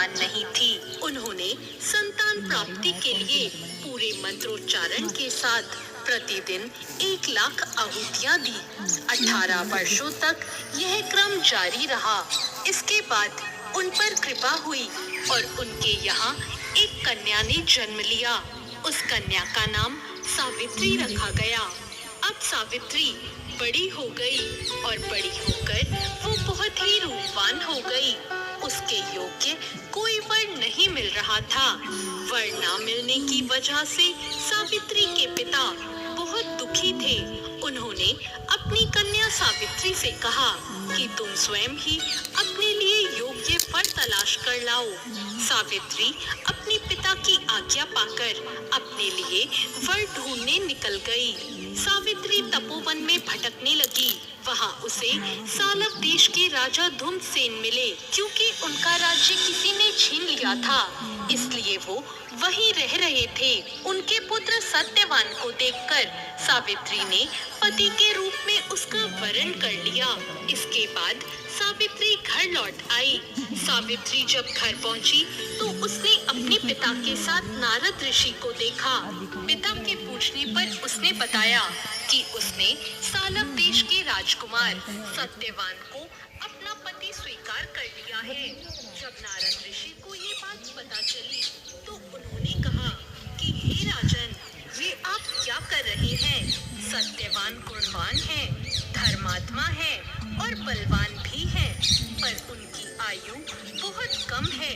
संतान नहीं थी। उन्होंने संतान प्राप्ति के लिए पूरे मंत्रोच्चारण के साथ प्रतिदिन 1,00,000 आहुतियां दी। 18 वर्षों तक यह क्रम जारी रहा। इसके बाद उन पर कृपा हुई और उनके यहाँ एक कन्या ने जन्म लिया। उस कन्या का नाम सावित्री रखा गया। अब सावित्री बड़ी हो गई और बड़ी होकर वो बहुत ही रूपवान हो गई। उसके योग्य कोई वर नहीं मिल रहा था। वर ना मिलने की वजह से सावित्री के पिता बहुत दुखी थे। उन्होंने अपनी कन्या सावित्री से कहा कि तुम स्वयं ही अपने लिए योग्य वर तलाश कर लाओ। सावित्री अपने पिता की आज्ञा पाकर अपने लिए वर ढूंढने निकल गई। सावित्री तपोवन में भटकने लगी। वहाँ उसे सालव देश के राजा धुम्रसेन मिले। क्योंकि उनका राज्य किसी ने छीन लिया था, इसलिए वो वहीं रह रहे थे। उनके पुत्र सत्यवान को देखकर सावित्री ने पति के रूप में उसका वरण कर लिया। इसके बाद सावित्री घर लौट आई। सावित्री जब घर पहुंची तो उसने अपने पिता के साथ नारद ऋषि को देखा। पिता के पूछने पर उसने बताया कि उसने सालव देश के राजकुमार सत्यवान को अपना पति स्वीकार कर लिया है। जब नारद ऋषि को ये बात पता चली तो उन्होंने कहा कि हे राजन, ये आप क्या कर रहे हैं? सत्यवान गुणवान है, धर्मात्मा है और बलवान भी है, पर उनकी आयु बहुत कम है।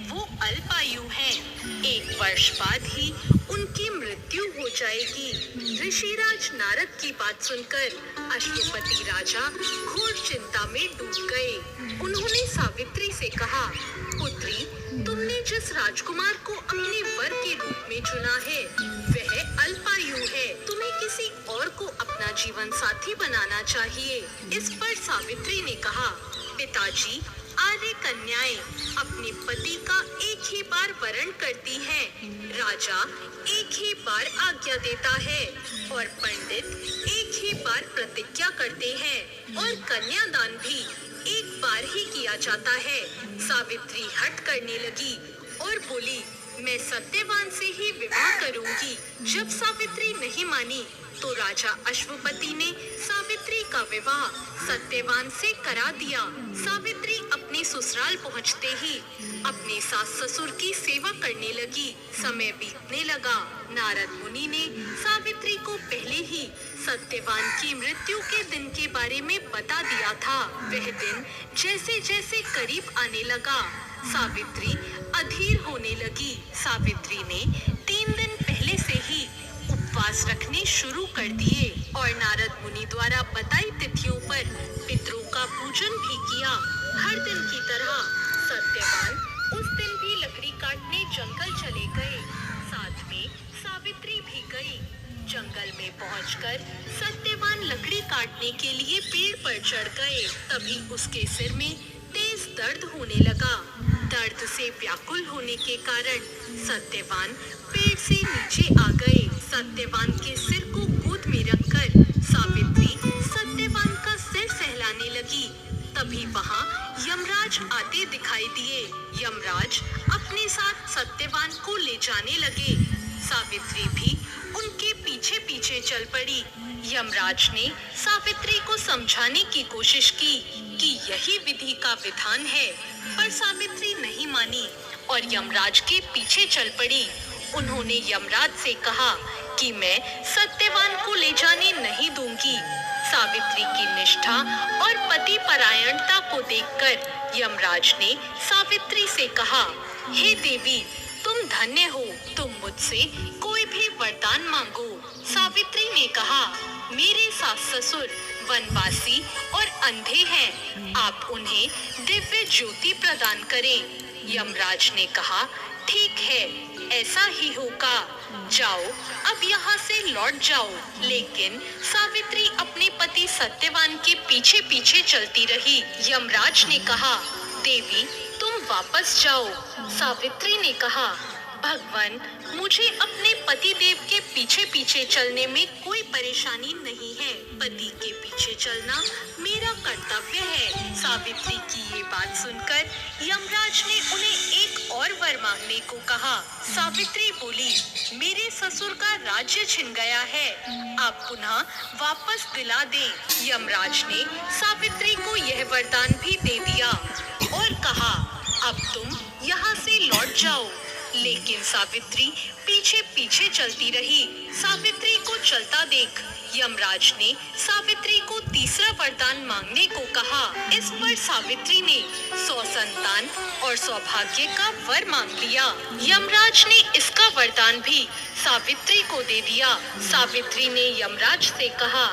वो अल्पायु हैं। 1 वर्ष बाद ही उनकी मृत्यु हो जाएगी। ऋषिराज नारद की बात सुनकर अश्वपति राजा घोर चिंता में डूब गए। उन्होंने सावित्री से कहा, पुत्री, तुमने जिस राजकुमार को अपने वर के रूप में चुना है वह अल्पायु है। तुम्हें किसी और को अपना जीवन साथी बनाना चाहिए। इस पर सावित्री ने कहा, पिताजी, आर्य कन्याएं अपने पति का एक ही बार वरण करती हैं। राजा एक ही बार आज्ञा देता है और पंडित एक ही बार प्रतिज्ञा करते हैं और कन्यादान भी एक बार ही किया जाता है। सावित्री हट करने लगी और बोली, मैं सत्यवान से ही विवाह करूंगी। जब सावित्री नहीं मानी तो राजा अश्वपति ने सावित्री का विवाह सत्यवान से करा दिया। सावित्री अपने ससुराल पहुंचते ही अपने सास ससुर की सेवा करने लगी। समय बीतने लगा। नारद मुनि ने सावित्री को पहले ही सत्यवान की मृत्यु के दिन के बारे में बता दिया था। वह दिन जैसे जैसे करीब आने लगा, सावित्री अधीर होने लगी। सावित्री ने 3 दिन पहले से ही उपवास रखने शुरू कर दिए और नारद मुनि द्वारा बताई तिथियों पर पितरों का पूजन भी किया। हर दिन की तरह सत्यवान उस दिन भी लकड़ी काटने जंगल चले गए। साथ में सावित्री भी गई। जंगल में पहुंचकर सत्यवान लकड़ी काटने के लिए पेड़ पर चढ़ गए। तभी उसके सिर में तेज दर्द होने लगा। दर्द से व्याकुल होने के कारण सत्यवान पेड़ से नीचे आ गए। सत्यवान के सिर को गोद में रखकर सावित्री सत्यवान का सिर सहलाने लगी। तभी वहाँ यमराज आते दिखाई दिए। यमराज अपने साथ सत्यवान को ले जाने लगे। सावित्री भी उनके पीछे पीछे चल पड़ी। यमराज ने सावित्री को समझाने की कोशिश की कि यही विधि का विधान है, पर सावित्री नहीं मानी और यमराज के पीछे चल पड़ी। उन्होंने यमराज से कहा कि मैं सत्यवान को ले जाने नहीं दूंगी। सावित्री की निष्ठा और पति परायणता को देखकर यमराज ने सावित्री से कहा, हे देवी, तुम धन्य हो, तुम मुझसे कोई भी वरदान मांगो। सावित्री ने कहा, मेरे सास ससुर वनवासी और अंधे हैं, आप उन्हें दिव्य ज्योति प्रदान करें। यमराज ने कहा, ठीक है, ऐसा ही होगा। जाओ, अब यहाँ से लौट जाओ। लेकिन सावित्री अपने पति सत्यवान के पीछे पीछे चलती रही। यमराज ने कहा, देवी, तुम वापस जाओ। सावित्री ने कहा, भगवान, मुझे अपने पति देव के पीछे पीछे चलने में कोई परेशानी नहीं है। पति के पीछे चलना मेरा कर्तव्य है। सावित्री की ये बात सुनकर यमराज ने उन्हें एक वर मांगने को कहा। सावित्री बोली, मेरे ससुर का राज्य छिन गया है, आप पुनः वापस दिला दें। यमराज ने सावित्री को यह वरदान भी दे दिया और कहा, अब तुम यहाँ से लौट जाओ। लेकिन सावित्री पीछे पीछे चलती रही। सावित्री को चलता देख यमराज ने सावित्री को तीसरा वरदान मांगने को कहा। इस पर सावित्री ने 100 संतान और सौभाग्य का वर मांग लिया। यमराज ने इसका वरदान भी सावित्री को दे दिया। सावित्री ने यमराज से कहा,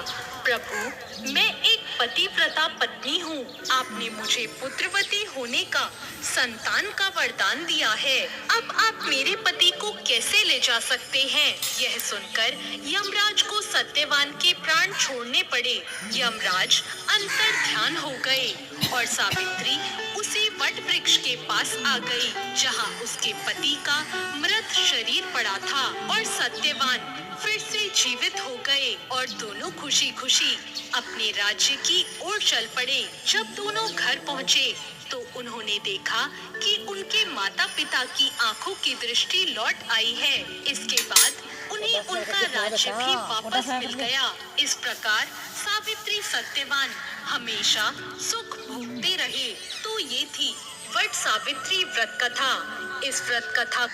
प्रभु, मैं एक पतिव्रता पत्नी हूँ। आपने मुझे पुत्रवती होने का, संतान का वरदान दिया है। अब आप मेरे पति को कैसे ले जा सकते हैं? यह सुनकर यमराज को सत्यवान के प्राण छोड़ने पड़े। यमराज अंतर ध्यान हो गए और सावित्री उसी वट वृक्ष के पास आ गई, जहाँ उसके पति का मृत शरीर पड़ा था, और सत्यवान फिर से जीवित हो गए और दोनों खुशी खुशी अपने राज्य की ओर चल पड़े। जब दोनों घर पहुँचे तो उन्होंने देखा कि उनके माता पिता की आंखों की दृष्टि लौट आई है। इसके बाद उन्हें उनका राज्य भी वापस मिल गया। इस प्रकार सावित्री सत्यवान हमेशा सुख भोगते रहे। तो ये थी वट सावित्री व्रत कथा। इस व्रत कथा